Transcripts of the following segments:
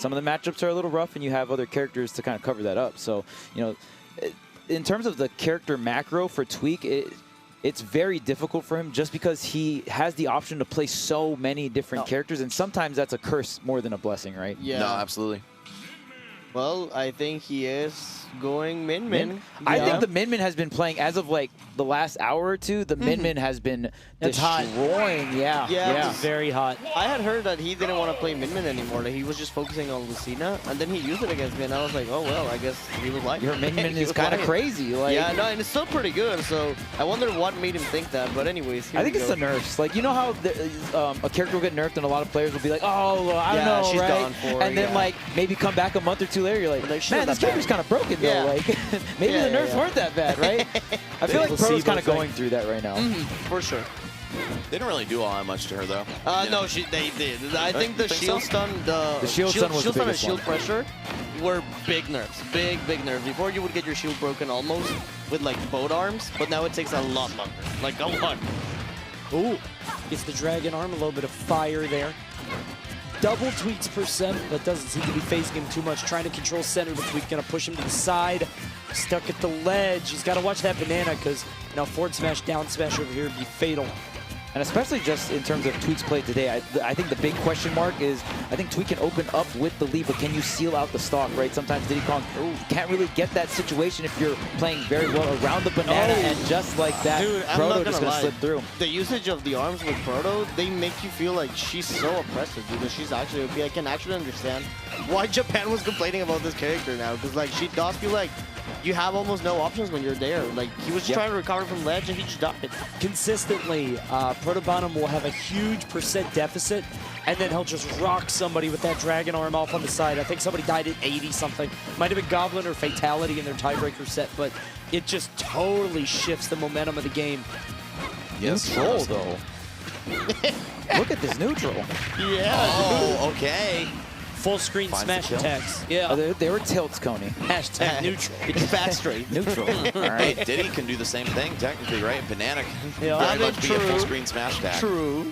some of the matchups are a little rough, and you have other characters to kind of cover that up. So, you know, in terms of the character macro for Tweek, it's very difficult for him just because he has the option to play so many different characters, and sometimes that's a curse more than a blessing, right? Yeah. No, absolutely. Well, I think he is going MinMin. I think the MinMin has been playing, as of like the last hour or two, the MinMin has been destroying. Yeah, It's very hot. I had heard that he didn't want to play MinMin anymore, that he was just focusing on Lucina, and then he used it against me, and I was like, oh, well, I guess he was like Your MinMin is kind of crazy. Like, yeah, no, and it's still pretty good, so I wonder what made him think that, but anyways, I think it's the nerfs. Like, you know how a character will get nerfed and a lot of players will be like, oh, well, I don't know, she's right? gone for it, and then, like, maybe come back a month or two later, you're like, man, this character's kind of broken, though. Like, maybe the nerfs weren't that bad, right? I feel like Proto's kind of going through that right now. For sure. They don't really do all that much to her, though. No, they did. I think the shield stun, the shield stun was the and biggest shield one. pressure were big nerfs. Big nerfs. Before you would get your shield broken almost with like both arms, but now it takes a lot longer. Like a lot. Ooh, gets the dragon arm, a little bit of fire there. Double Tweek's percent, but doesn't seem to be phasing him too much. Trying to control center, but Tweek gonna push him to the side. Stuck at the ledge. He's got to watch that banana because now forward smash, down smash over here would be fatal. And especially just in terms of Tweek's play today, I think the big question mark is, I think Tweek can open up with the lead, but can you seal out the stock, right? Sometimes Diddy Kong can't really get that situation if you're playing very well around the banana, and just like that, Dude, I'm Proto not just gonna going to lie. slip through. The usage of the arms with Proto, they make you feel like she's so oppressive, because she's actually OP. I can actually understand why Japan was complaining about this character now, because like she does feel like you have almost no options when you're there. Like he was just trying to recover from ledge and he just died. Consistently, ProtoBanham will have a huge percent deficit, and then he'll just rock somebody with that dragon arm off on the side. I think somebody died at 80 something. Might have been Goblin or Fatality in their tiebreaker set, but it just totally shifts the momentum of the game. Neutral, though. Look at this neutral. Yeah. Oh, okay. Full screen smash attacks. Yeah. Oh, they were tilts, Coney. Hashtag neutral. Get your back straight. Neutral. All Hey, right. Diddy can do the same thing, technically, right? Banana can Yeah. very much be a full screen smash attack. True.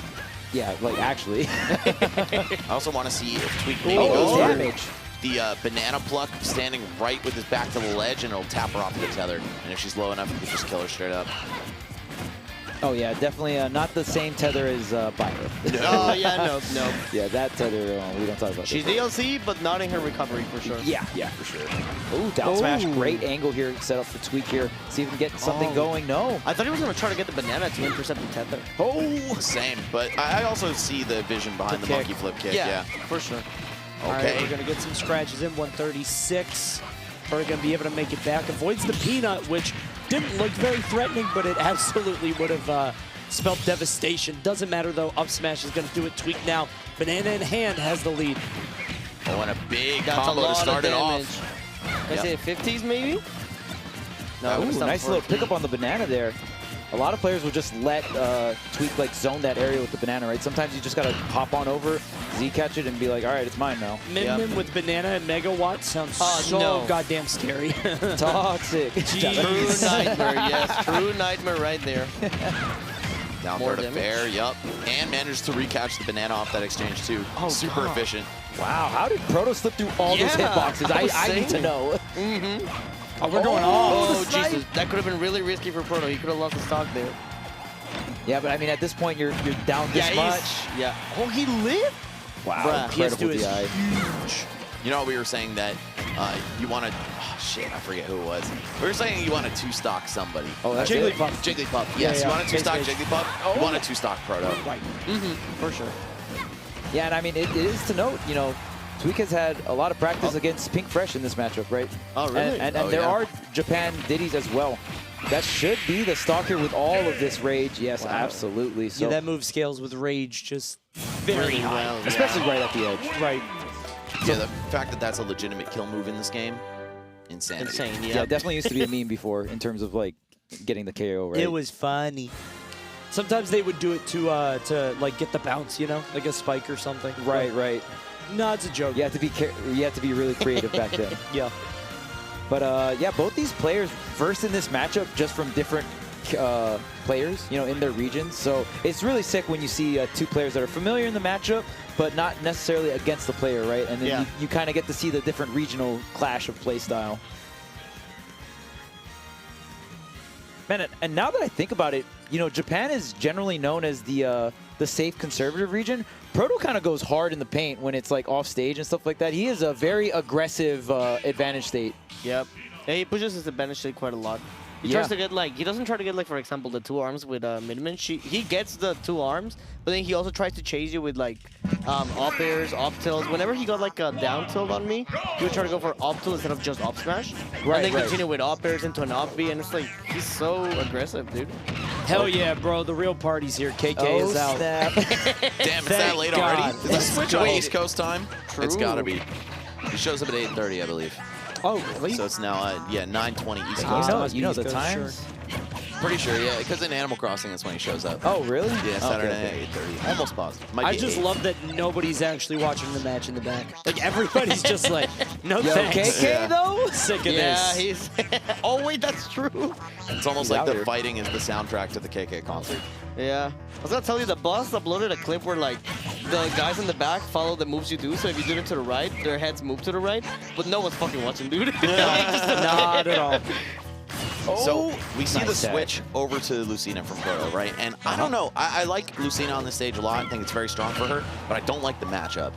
Yeah, like actually. I also want to see if Tweek maybe Oh, goes for damage. the banana pluck, standing right with his back to the ledge, and it'll tap her off the tether. And if she's low enough, you can just kill her straight up. Oh, yeah, definitely not the same tether as Byro. Oh, yeah, no. Yeah, that tether, we don't talk about She's that. DLC, but not in her recovery for sure. Yeah, for sure. Ooh, down smash. Great angle here set up for Tweek here. See if we can get something going. No. I thought he was going to try to get the banana to intercept the tether. Oh, same. But I also see the vision behind the kick. monkey flip kick. Yeah, for sure. All right, Okay. we're going to get some scratches in 136. We're going to be able to make it back. Avoids the peanut, which didn't look very threatening, but it absolutely would have spelled devastation. Doesn't matter, though. Up smash is going to do it. Tweek now. Banana in hand has the lead. Oh, and a big That's a combo to lot start of it damage. off. I say 50s maybe? No, Ooh, nice little pickup on the banana there. A lot of players will just let Tweek like zone that area with the banana, right? Sometimes you just gotta hop on over, Z catch it, and be like, all right, it's mine now. MinMin with banana and megawatt sounds so no. goddamn scary. Toxic. True nightmare, yes. True nightmare right there. Down More throw to damage. fair, yup. And managed to recatch the banana off that exchange, too. Oh, Super God. efficient. Wow, how did Proto slip through all those Yeah, hitboxes? I was I need to saying. know. Oh, we're going Oh, off. Jesus. That could have been really risky for Proto. He could have lost the stock there. Yeah, but I mean, at this point, you're down this much. Yeah. Oh, he lived? Wow, Bruh. incredible PS2 is DI. huge. You know, we were saying that you want to... Oh, shit, I forget who it was. We were saying you want to two-stock somebody. Oh, that's it? Jigglypuff. Jigglypuff, yes. yeah. You want to two-stock Base. Jigglypuff? You want to two-stock Proto. Right. For sure. Yeah, and I mean, it is to note, you know, Tweek has had a lot of practice against Pink Fresh in this matchup, right? Oh, really? And Oh, there yeah. are Japan Diddies as well. That should be the stalker with all of this rage. Yes, absolutely. So, Yeah, that move scales with rage just very high. well. especially right at the edge. Right. Yeah, the fact that that's a legitimate kill move in this game, insanity. Insane, Yeah, yeah. it definitely used to be a meme before in terms of like getting the KO, right? It was funny. Sometimes they would do it to like get the bounce, you know, like a spike or something. right, right. No, it's a joke. You have to be really creative back then. Yeah. But yeah, both these players versed in this matchup just from different players, you know, in their regions. So it's really sick when you see two players that are familiar in the matchup, but not necessarily against the player, right? And then you kind of get to see the different regional clash of play style. Man, and now that I think about it, you know, Japan is generally known as the safe conservative region. Proto kind of goes hard in the paint when it's like off stage and stuff like that. He is a very aggressive advantage state. Yep. Yeah, he pushes his advantage state quite a lot. He tries to get like, he doesn't try to get like, for example, the 2 arms with MinMin. He gets the 2 arms, but then he also tries to chase you with like up airs, up tilts. Whenever he got like a down tilt on me, he would try to go for up tilt instead of just up smash. Right, and then continue with up airs into an up B, and it's like, he's so aggressive, dude. Hell yeah, bro. The real party's here. KK is out. Snap. Damn, it's that late God. already? Is this switch on East Coast time? True. It's gotta be. He shows up at 8:30, I believe. Oh, really? So it's now, yeah, 9:20 East Coast time. You know the East Coast, times? Pretty sure, yeah, because in Animal Crossing, that's when he shows up. Oh, really? Yeah, Saturday Okay. night at 8:30. Almost positive. Might I be just 8. love that nobody's actually watching the match in the back. Like, everybody's just like, no Yo, thanks. KK though? Sick of Yeah, this. he's... oh, wait, that's true. It's almost He's like out the here. fighting is the soundtrack to the KK concert. Yeah. I was gonna tell you, the boss uploaded a clip where like the guys in the back follow the moves you do. So if you do it to the right, their heads move to the right, but no one's fucking watching, dude. Not at all. So we see the nice tag. switch over to Lucina from Proto, right? And I don't know. I like Lucina on this stage a lot. I think it's very strong for her, but I don't like the matchup.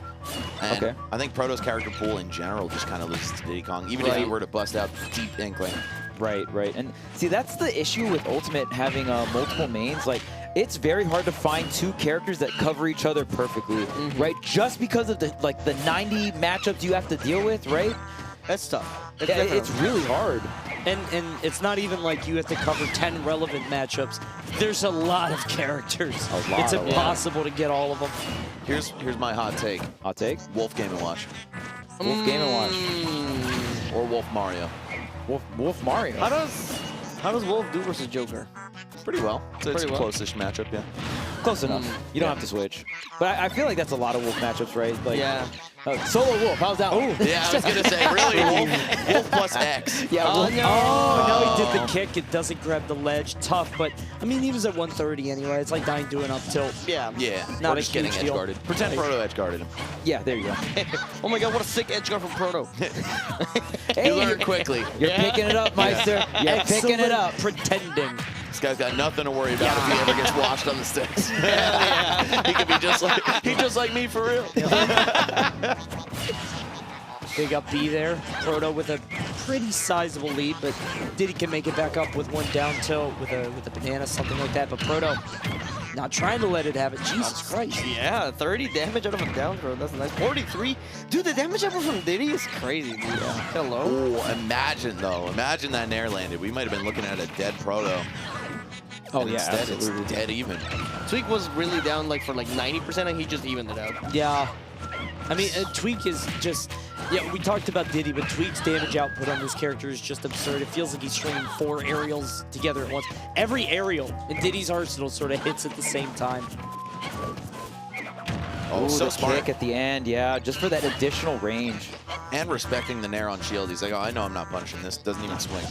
And Okay. I think Proto's character pool in general just kind of loses to Diddy Kong, even if he were to bust out Deep Inkling. Right, right. And see, that's the issue with Ultimate having multiple mains. Like, it's very hard to find 2 characters that cover each other perfectly, right? Just because of the 90 matchups you have to deal with, right? That's tough. It's really hard. And it's not even like you have to cover 10 relevant matchups. There's a lot of characters. It's impossible to get all of them. Here's my hot take. Hot take. Wolf Game & Watch. Wolf Game & Watch. Or Wolf Mario. Wolf Mario. How does Wolf do versus Joker? Pretty well. It's a Pretty well. close-ish matchup, yeah. Close enough. You don't have to switch. But I feel like that's a lot of Wolf matchups, right? Like, Yeah. Solo Wolf, how's that one? Yeah, I was going to say, really, Wolf plus X. Yeah, Oh, Wolf. no. Oh, no, he did the kick. It doesn't grab the ledge. Tough, but, I mean, he was at 130 anyway. It's like dying doing up tilt. Yeah. Yeah, Not or a just getting huge deal. edge-guarded. Pretend Proto edge-guarded him. Yeah, there you go. Oh my god, what a sick edge guard from Proto. Hey, You learn quickly. You're picking it up, Meister. You're picking it up. Pretending. This guy's got nothing to worry about if he ever gets washed on the sticks. He could be just like me for real. Big up B there. Proto with a pretty sizable lead, but Diddy can make it back up with 1 down tilt with a banana, something like that. But Proto not trying to let it have it. Jesus Christ. Yeah, 30 damage out of a down throw. That's nice. 43. Dude, the damage ever from Diddy is crazy, dude. Hello? Oh, imagine though. Imagine that Nair landed. We might have been looking at a dead Proto. Oh, And yeah, instead absolutely. it's dead even. Tweek was really down like for like 90% and he just evened it out. Yeah. I mean, Tweek is just... Yeah, we talked about Diddy, but Tweek's damage output on this character is just absurd. It feels like he's stringing 4 aerials together at once. Every aerial in Diddy's arsenal sort of hits at the same time. Oh, Ooh, so the smart. kick at the end, yeah, just for that additional range. And respecting the Nair on shield. He's like, oh, I know I'm not punishing this. Doesn't even swing.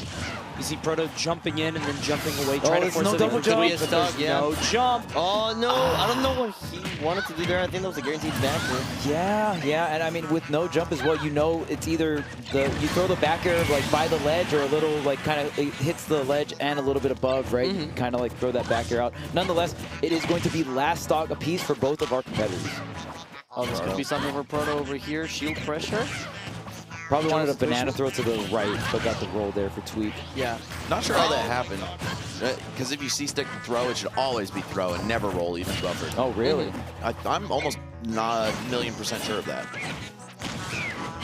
You see Proto jumping in and then jumping away, trying to it's force no it double into jump. Tweek, but there's Yeah. no jump. Oh no, I don't know what he wanted to do there. I think that was a guaranteed back throw. Yeah, and I mean, with no jump as well, you know it's either you throw the back air like by the ledge or a little like kind of it hits the ledge and a little bit above, right? You kind of like throw that back air out. Nonetheless, it is going to be last stock apiece for both of our competitors. Oh, this could be something for Proto over here. Shield pressure. Probably wanted a Jones banana vicious. throw to the right, but got the roll there for Tweek. Yeah. Not sure how that happened. Because if you see stick throw, it should always be throw and never roll, even buffered. Oh, really? I'm almost not 1,000,000% sure of that.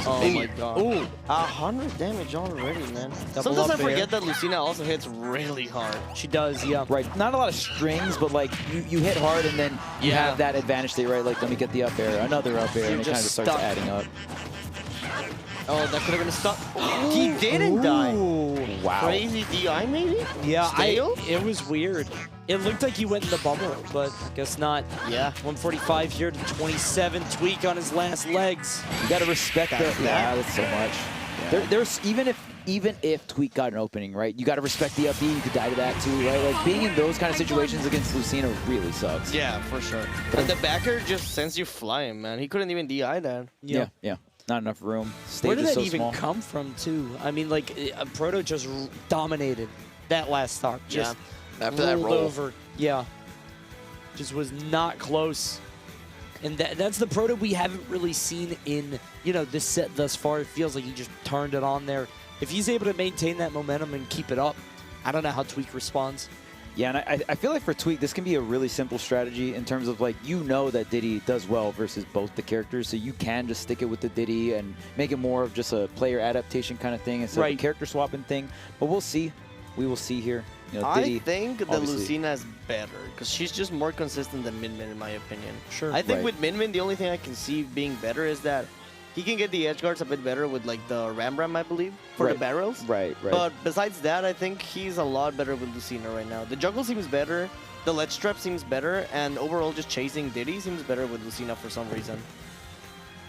Oh Maybe. my god. Ooh. 100 damage already, man. Double Sometimes I up air. forget that Lucina also hits really hard. She does, yeah. Right, not a lot of strings, but like you hit hard and then you Yeah. have that advantage state, right? Like, let me get the up air, another up air, You're and it kind of just starts stuck. adding up. Oh, that could have been a stop. He didn't die. Wow. Crazy DI maybe? Yeah, Stale? it was weird. It looked like he went in the bubble, but I guess not. Yeah. 145 here to 27. Tweek on his last legs. You got to respect that. Yeah, that's so much. There's even if Tweek got an opening, right? You got to respect the up B. You could die to that too, right? Like being in those kind of situations against Lucina really sucks. Yeah, for sure. But the backer just sends you flying, man. He couldn't even DI that. Yeah. Not enough room. Stage Where did is that so even small. come from, too? I mean, like, Proto just dominated that last stock. Just After that rolled roll. over. Yeah. Just was not close. And that's the Proto we haven't really seen in, you know, this set thus far. It feels like he just turned it on there. If he's able to maintain that momentum and keep it up, I don't know how Tweek responds. Yeah, and I feel like for Tweek, this can be a really simple strategy in terms of, like, you know that Diddy does well versus both the characters, so you can just stick it with the Diddy and make it more of just a player adaptation kind of thing instead of a character swapping thing. But we'll see. We will see here. You know, Diddy, I think that obviously. Lucina is better because she's just more consistent than MinMin, in my opinion. Sure. I think with MinMin, the only thing I can see being better is that he can get the edge guards a bit better with like the Ram, I believe, for the barrels. Right. But besides that, I think he's a lot better with Lucina right now. The juggle seems better, the ledge trap seems better, and overall just chasing Diddy seems better with Lucina for some reason.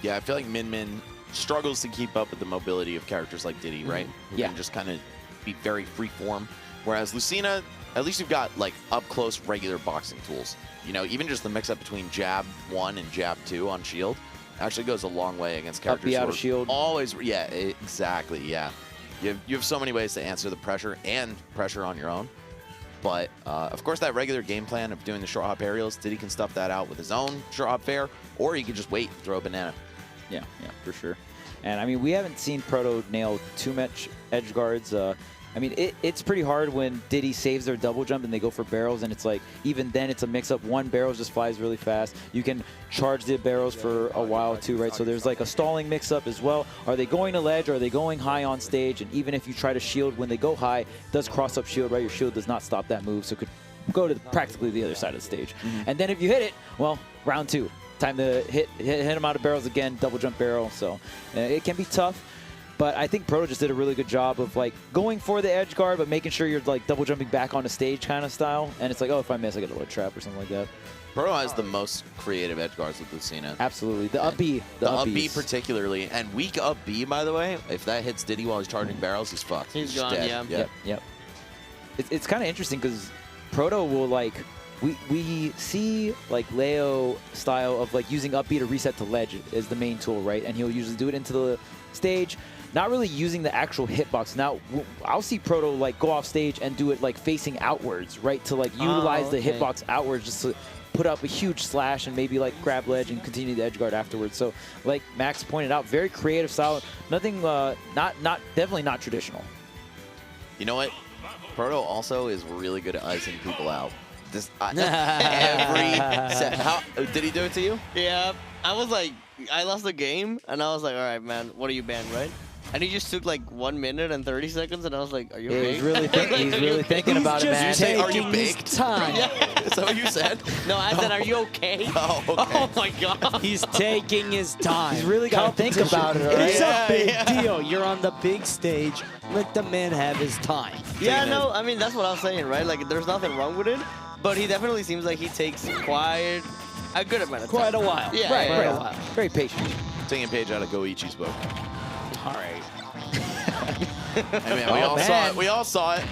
Yeah, I feel like MinMin struggles to keep up with the mobility of characters like Diddy, right? Who can just kind of be very free form. Whereas Lucina, at least you've got like up close regular boxing tools. You know, even just the mix up between jab 1 and jab 2 on shield actually goes a long way against characters Up B who out are of shield. always, yeah, exactly, yeah. You have so many ways to answer the pressure and pressure on your own. But, of course, that regular game plan of doing the short hop aerials, Diddy can stuff that out with his own short hop fair, or he can just wait, throw a banana. Yeah, for sure. And, I mean, we haven't seen Proto nail too much edge guards. I mean, it's pretty hard when Diddy saves their double jump and they go for barrels, and it's like, even then it's a mix-up. One barrel just flies really fast. You can charge the barrels for a while too, right? So there's like a stalling mix-up as well. Are they going to ledge, or are they going high on stage? And even if you try to shield when they go high, it does cross-up shield, right? Your shield does not stop that move, so it could go to practically the other side of the stage. And then if you hit it, well, round 2. Time to hit him out of barrels again, double jump barrel. So it can be tough. But I think Proto just did a really good job of like going for the edge guard, but making sure you're like double jumping back on the stage kind of style. And it's like, oh, if I miss, I get a low trap or something like that. Proto has the most creative edge guards with Lucina. Absolutely. The up B. The up B particularly. And weak up B, by the way, if that hits Diddy while he's charging barrels, he's fucked. He's gone, dead. Yep. It's kind of interesting because Proto will like, we see like Leo style of like using up B to reset to ledge is the main tool, right? And he'll usually do it into the stage. Not really using the actual hitbox. Now, I'll see Proto like go off stage and do it like facing outwards, right? To like utilize the hitbox outwards just to put up a huge slash and maybe like grab ledge and continue the edge guard afterwards. So like Max pointed out, very creative style. Nothing, definitely not traditional. You know what? Proto also is really good at icing people out. This, every set. How did he do it to you? Yeah, I was like, I lost the game, and I was like, all right, man, what are you banned, right? And he just took like 1 minute and 30 seconds, and I was like, are you okay? He's really, thinking about it, man. You say, are you Taking baked? his time. Yeah. Is that what you said? No, I said, are you okay? Oh, okay. Oh my god. He's taking his time. He's really got to think about it, all right? It's a big deal. You're on the big stage. Let the man have his time. Yeah, no, I mean, that's what I was saying, right? Like, there's nothing wrong with it, but he definitely seems like he takes quite a good amount of time. Quite a while. Yeah, Right, quite a right. while. Very patient. Taking a page out of Goichi's book. All right. Hey, man, we all saw it. We all saw it.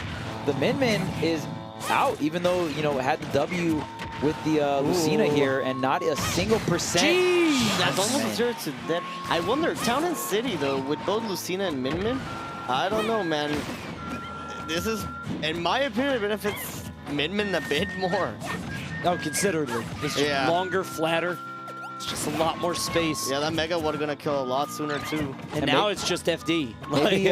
The MinMin is out, even though, you know, it had the W with the Lucina here and not a single percent. Jeez, that's almost 0 to dead. I wonder, Town and City, though, with both Lucina and MinMin, I don't know, man. This is, in my opinion, it benefits MinMin a bit more. Oh, considerably. It's just longer, flatter. It's just a lot more space. Yeah, that Mega was gonna kill a lot sooner, too. And now it's just FD. Maybe,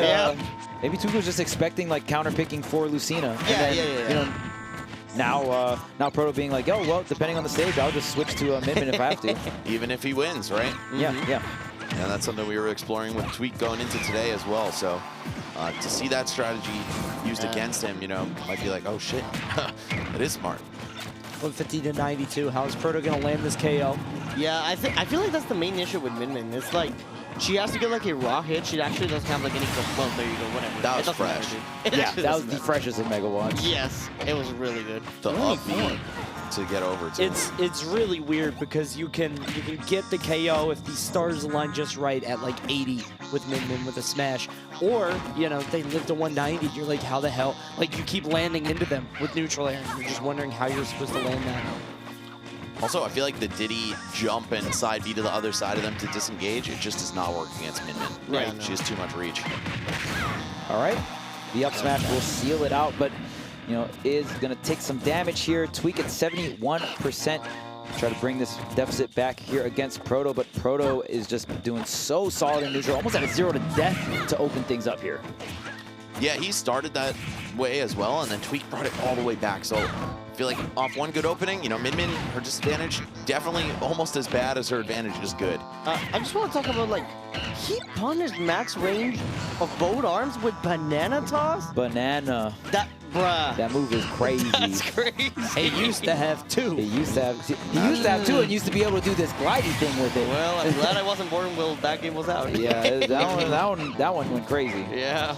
maybe Tweek was just expecting like counter picking for Lucina. And then, you know, now Proto being like, yo, well, depending on the stage, I'll just switch to a MinMin if I have to. Even if he wins, right? Yeah. And that's something we were exploring with Tweek going into today as well. So to see that strategy used against him, you know, might be like, oh shit, it is smart. 150 to 92. How is Proto gonna land this KO? Yeah, I feel like that's the main issue with MinMin. It's like, she has to get like a raw hit. She actually doesn't have like any, well, there you go, whatever. That It was doesn't fresh. matter, dude. It Yeah, actually that was doesn't the matter. freshest of Mega Watch. Yes, it was really good. The up B to get over to. It's really weird because you can get the KO if the stars align just right at like 80 with MinMin with a smash, or you know they live to 190. You're like, how the hell? Like you keep landing into them with neutral air, and you're just wondering how you're supposed to land that. Also, I feel like the Diddy jump and side B to the other side of them to disengage, it just does not work against MinMin. Right. She has too much reach. All right, the up smash will seal it out, but you know, is going to take some damage here. Tweek at 71%. Try to bring this deficit back here against Proto, but Proto is just doing so solid in neutral, almost at a 0 to death to open things up here. Yeah, he started that way as well, and then Tweek brought it all the way back. So I feel like off one good opening, you know, MinMin, her disadvantage, definitely almost as bad as her advantage is good. I just want to talk about, like, he punished max range of both arms with banana toss? Banana. Bruh. That move is crazy. That's crazy. It used to have two. He used to have two and used to be able to do this gliding thing with it. Well, I'm glad I wasn't born when that game was out. Yeah, that one went crazy. Yeah.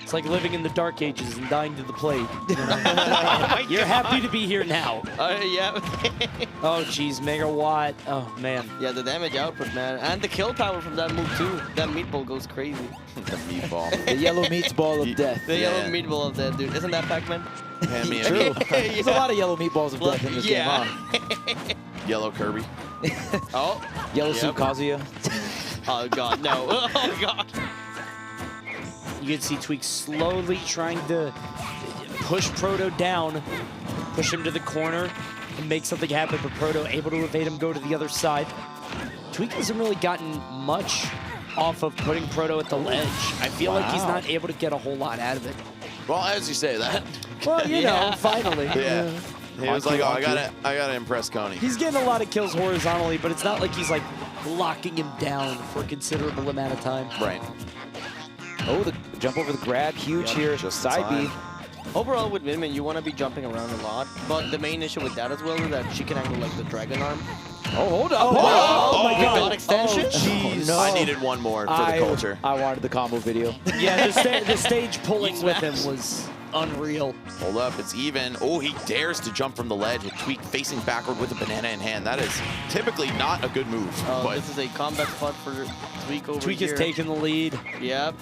It's like living in the dark ages and dying to the plague. You know? You're happy to be here now. Yeah. Oh, geez, Megawatt. Oh, man. Yeah, the damage output, man. And the kill power from that move, too. That meatball goes crazy. The meatball. The yellow meatball of death. The yellow meatball of death, dude. Isn't that Pac-Man? Hand me a True. There's a lot of yellow meatballs of death in this game, huh? Yellow Kirby. Oh. Yellow suit Kazuya. Oh, God, no. Oh, God. You can see Tweek slowly trying to push Proto down, push him to the corner, and make something happen, but Proto able to evade him, go to the other side. Tweek hasn't really gotten much off of putting Proto at the ledge. I feel like he's not able to get a whole lot out of it. Well, as you say that. Well, you know, finally. Yeah. He was like, oh, I gotta impress Coney. He's getting a lot of kills horizontally, but it's not like he's like locking him down for a considerable amount of time. Right. Oh, the jump over the grab, huge here. just Side B. Overall, with MinMin, you want to be jumping around a lot, but the main issue with that as well is that she can angle like the dragon arm. Oh, hold up. Oh, my God. God extension? Oh, jeez. No. I needed one more for the culture. I wanted the combo video. Yeah, the stage pulling with him was unreal. Hold up, it's even. Oh, he dares to jump from the ledge with Tweek facing backward with a banana in hand. That is typically not a good move. But This is a combat spot for Tweek over Tweek here. is taking the lead. Yep.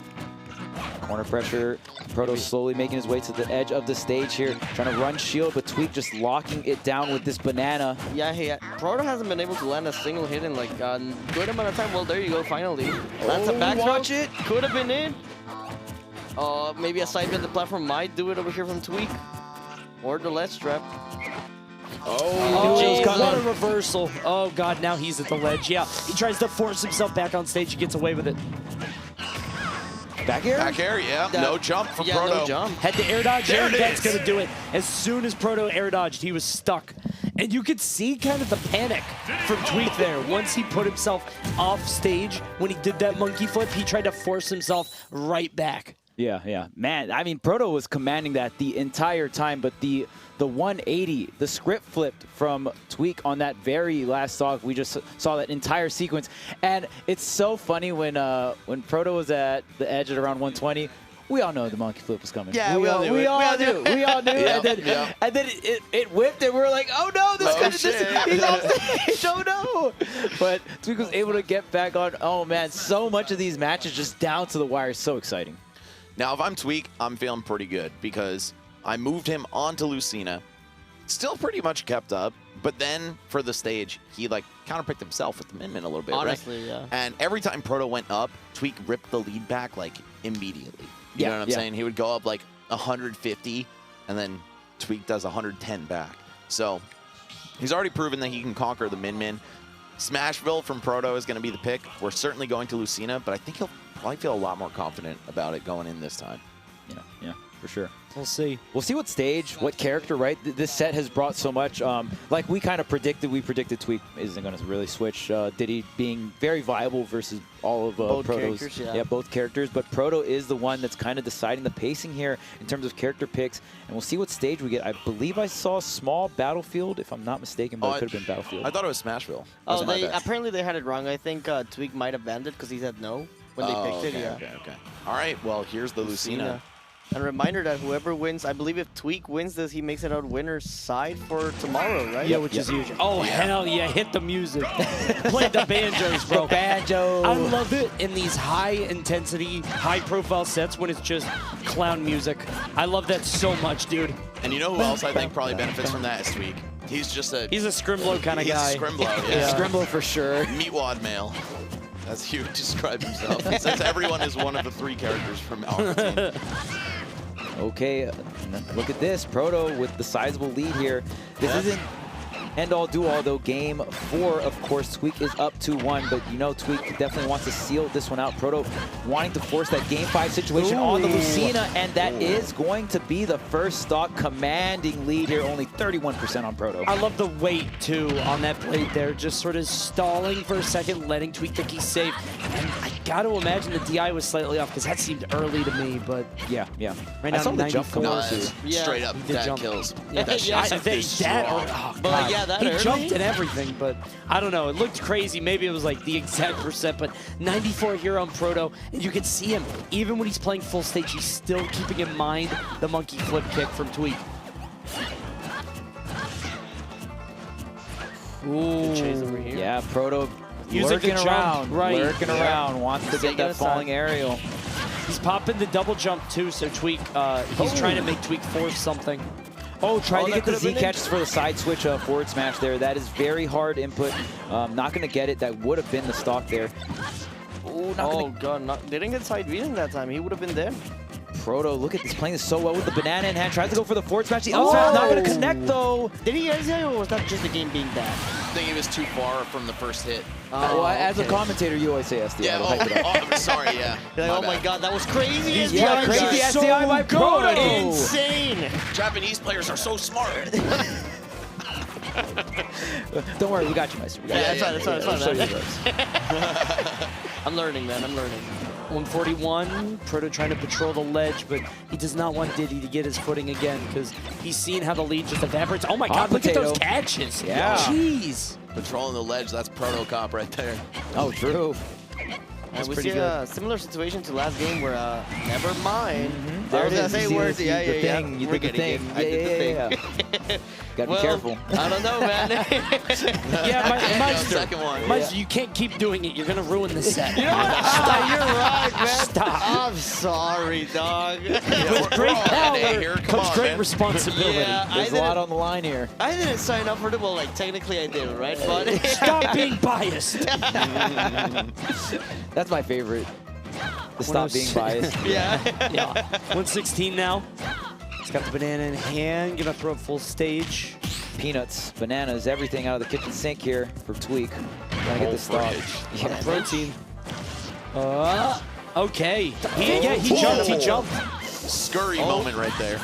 Corner pressure. Proto slowly making his way to the edge of the stage here. Trying to run shield, but Tweek just locking it down with this banana. Yeah, Proto hasn't been able to land a single hit in like a good amount of time. Well, there you go, finally. That's a back watch throw. it. Could have been in. Maybe a side bit the platform might do it over here from Tweek. Or the ledge trap. Oh, geez. what a reversal. Oh, God, now he's at the ledge. Yeah, he tries to force himself back on stage. He gets away with it. Back air? back air, yeah. No jump from Yeah, Proto. no jump. Had the air dodge There there, it that's is. going to do it. As soon as Proto air dodged, he was stuck. And you could see kind of the panic from Tweek there. Once he put himself off stage, when he did that monkey flip, he tried to force himself right back. Yeah. Man, I mean, Proto was commanding that the entire time, but the 180, the script flipped from Tweek on that very last stock. We just saw that entire sequence. And it's so funny when Proto was at the edge at around 120, we all know the monkey flip was coming. Yeah, we all knew. We all knew. Yep, And then it whipped, and we were like, oh no, he's off stage. Oh no. But Tweek was able to get back on. Oh man, so much of these matches just down to the wire. So exciting. Now, if I'm Tweek, I'm feeling pretty good because I moved him onto Lucina. Still pretty much kept up, but then for the stage, he like counterpicked himself with the MinMin a little bit, Honestly, right? yeah. And every time Proto went up, Tweek ripped the lead back like immediately. You know what I'm saying? He would go up like 150, and then Tweek does 110 back. So he's already proven that he can conquer the MinMin. Smashville from Proto is going to be the pick. We're certainly going to Lucina, but I think he'll probably feel a lot more confident about it going in this time. Yeah, for sure. We'll see. We'll see what stage, what character, right? This set has brought so much. Like we kind of predicted, Tweek isn't going to really switch. Diddy being very viable versus all of Both Proto's. characters, yeah. Both characters. But Proto is the one that's kind of deciding the pacing here in terms of character picks. And we'll see what stage we get. I believe I saw small Battlefield, if I'm not mistaken, but it could have been Battlefield. I thought it was Smashville. Oh, That's my bad. apparently they had it wrong. I think Tweek might have banned it because he said no when they picked it. Yeah. Okay. All right, well, here's the Lucina. And a reminder that whoever wins, I believe if Tweek wins this, he makes it out winner's side for tomorrow, right? Yeah, which is huge. Oh, hell yeah, hit the music. Play the banjos, bro. The banjo. I love it in these high-intensity, high-profile sets when it's just clown music. I love that so much, dude. And you know who else I think probably benefits from that is Tweek. He's just a... He's a Scrimlow kind of guy. He's a Scrimlow, yeah. Scrimble for sure. Meatwad male. That's how he would describe himself. He says everyone is one of the 3 characters from our team. Okay, look at this. Proto with the sizable lead here. This isn't end-all, do-all, though. Game 4, of course, Tweek is up 2-1, but you know Tweek definitely wants to seal this one out. Proto wanting to force that Game 5 situation on the Lucina, and that is going to be the first stock commanding lead here. Only 31% on Proto. I love the weight, too, on that plate there. Just sort of stalling for a second, letting Tweek think he's safe. And I got to imagine the DI was slightly off, because that seemed early to me, but... Yeah. Right now, I saw the jump come on, too. Straight up, that jump. kills. Yeah, That shit is But yeah, that he early? jumped and everything, but I don't know. It looked crazy. Maybe it was like the exact percent, but 94 here on Proto, and you can see him. Even when he's playing full stage, he's still keeping in mind the monkey flip kick from Tweek. Ooh. Chase over here. Yeah, Proto Using lurking the around, jump, right. lurking around, wants to get that falling aerial. He's popping the double jump too, so Tweek, he's trying to make Tweek force something. Oh, tried to get the Z been catches for the side switch forward smash there. That is very hard input. Not going to get it. That would have been the stock there. Ooh, God, they didn't get side beating that time. He would have been there. Proto, look at this, playing this so well with the banana in hand. Tries to go for the forward smash. The up smash not going to connect though. Did he exit, or was that just the game being bad? I think he was too far from the first hit. Well, as a commentator, you always say SD. Yeah, I'm sorry, yeah. You're like, oh my God, that was crazy. Yeah, crazy SDI by Proto. Insane. Japanese players are so smart. Don't worry, we got you, Meister. That's fine. I'll show you the ropes. I'm learning, man. I'm learning. 141, Proto trying to patrol the ledge, but he does not want Diddy to get his footing again because he's seen how the lead just evaporates. Oh my God, look at those catches. Yeah. Jeez. Patrolling the ledge, that's Proto Cop right there. Oh, true. We see a similar situation to last game where, never mind. There I was it gonna is. say You words. did Yeah. the thing. You We're did the getting thing. it. I did the thing. Gotta Well, be careful. I don't know, man. Yeah, Meister. Second one. Meister, you can't keep doing it. You're going to ruin the set. You know what? You're right, man. Stop. I'm sorry, dog. With great all power in here. Come comes on, great man. responsibility. Yeah, There's a lot on the line here. I didn't sign up for it. Well, like, technically I did, right? But Stop being biased. That's my favorite. The stop being biased. yeah. Yeah. 116 now. He's got the banana in hand. Gonna throw it full stage. Peanuts, bananas, everything out of the kitchen sink here for Tweek. Trying to get this stop. Yeah, protein. Okay. He jumped. Scurry moment right there.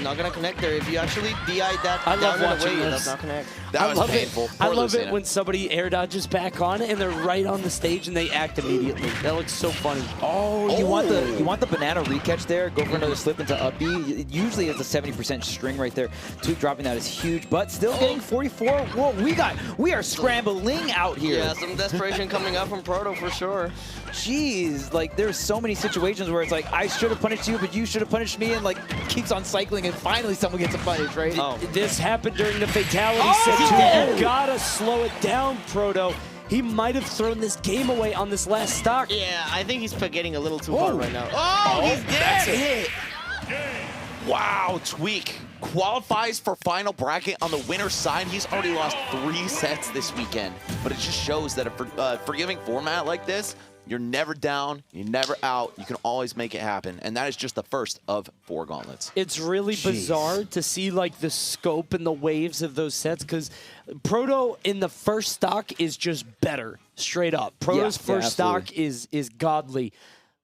Not gonna connect there. If you actually DI'd that I love down and watching away, this. that's not connect. That was painful. I Poor love it Lucina. when somebody air dodges back on and they're right on the stage and they act immediately. That looks so funny. Oh, you want the banana recatch there? Go for another slip into up B. It usually is a 70% string right there. Tweek dropping that is huge, but still getting 44. Whoa, we are scrambling out here. Yeah, some desperation coming up from Proto for sure. Jeez, like there's so many situations where it's like I should have punished you, but you should have punished me, and like keeps on cycling, and finally someone gets a punish, right? This happened during the fatality set too. You gotta slow it down, Proto. He might have thrown this game away on this last stock. Yeah, I think he's getting a little too hard right now. Oh, he's dead. That's a hit. Wow, Tweek qualifies for final bracket on the winner's side. He's already lost 3 sets this weekend, but it just shows that a forgiving format like this, you're never down, you're never out. You can always make it happen, and that is just the first of 4 gauntlets. It's really bizarre to see like the scope and the waves of those sets because Proto in the first stock is just better, straight up. Proto's first stock is godly.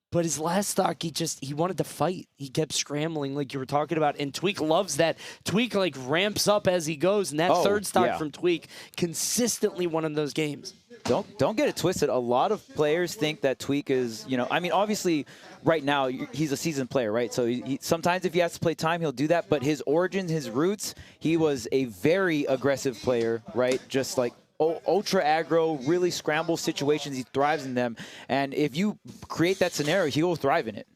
But his last stock, he wanted to fight. He kept scrambling like you were talking about. And Tweek loves that. Tweek like ramps up as he goes. And that third stock from Tweek, consistently one of those games. Don't get it twisted. A lot of players think that Tweek is, I mean, obviously right now he's a seasoned player, right? So he, sometimes if he has to play time, he'll do that. But his origins, his roots, he was a very aggressive player, right? Just like ultra aggro, really scramble situations. He thrives in them. And if you create that scenario, he will thrive in it.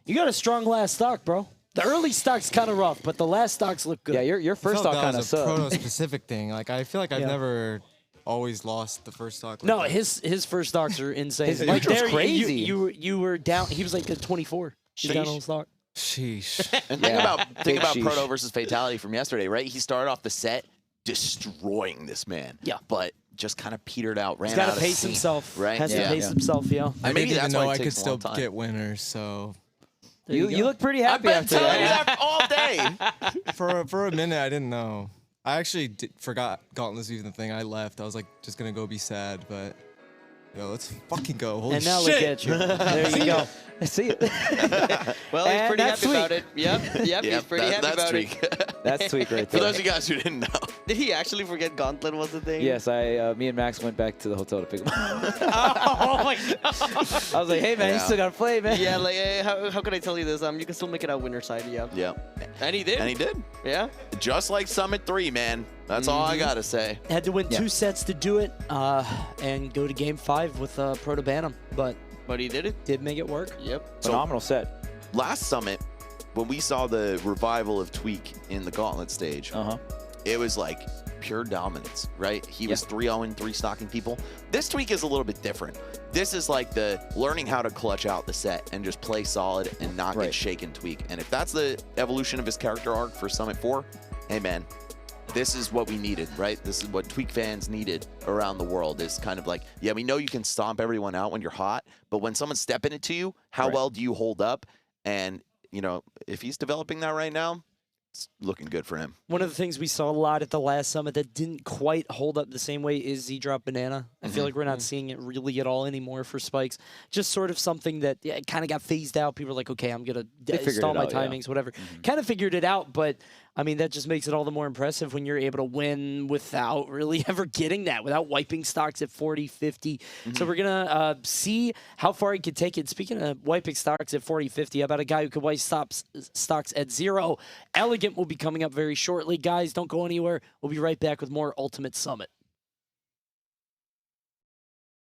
You got a strong last stock, bro. The early stock's kind of rough, but the last stocks look good. Yeah, your first stock kind of sucked. Proto-specific thing. Like, I feel like I've never always lost the first stock. Like no, that. his first stocks are insane. His like intro's crazy. You were down. He was like at 24. He's down on stock. Sheesh. And Yeah, think about big Proto sheesh. versus Fatality from yesterday, right? He started off the set destroying this man. Yeah. But just kind of petered out, ran He's got out to of pace steam, himself. right? Has to Yeah. pace Yeah. himself, yeah. I maybe didn't that's even know why it I could takes a long still time. get winners, so You look pretty I've happy been after telling you that. that all day. for a minute I didn't know. I actually forgot Gauntlet was even the thing. I left. I was like just gonna go be sad, but yo, let's fucking go. Holy And now shit. look at you. There you go. I see it. Well, he's And pretty that's happy about Tweek. it. Yep, he's pretty happy that's about it. Tweek. That's Tweek right For there. those of you guys who didn't know. Did he actually forget Gauntlet was the thing? Yes, me and Max went back to the hotel to pick him up. Oh my god. I was like, hey, man, you Yeah. still got to play, man. Yeah, like, how can I tell you this? You can still make it out winner side, yeah. Yeah. And he did. And he did. Yeah. Just like Summit 3, man. That's all I got to say. Had to win Yeah. 2 sets to do it and go to game 5 with ProtoBanham, but But he did it. did make it work. Yep. Phenomenal set. Last Summit, when we saw the revival of Tweek in the Gauntlet stage, it was like pure dominance, right? He was 3-0 3 stocking people. This Tweek is a little bit different. This is like the learning how to clutch out the set and just play solid and not get shaken Tweek. And if that's the evolution of his character arc for Summit 4, hey man, this is what we needed, right? This is what Tweek fans needed around the world. Is kind of like, yeah, we know you can stomp everyone out when you're hot, but when someone's stepping it to you, how well do you hold up? And, you know, if he's developing that right now, it's looking good for him. One of the things we saw a lot at the last summit that didn't quite hold up the same way is Z-Drop Banana. I feel like we're not seeing it really at all anymore for Spikes. Just sort of something that kind of got phased out. People were like, okay, I'm going to stall my timings, whatever. Kind of figured it out, but I mean, that just makes it all the more impressive when you're able to win without really ever getting that, without wiping stocks at 40, 50. So we're going to see how far he could take it. Speaking of wiping stocks at 40, 50, how about a guy who could wipe stocks at 0? Elegant will be coming up very shortly. Guys, don't go anywhere. We'll be right back with more Ultimate Summit.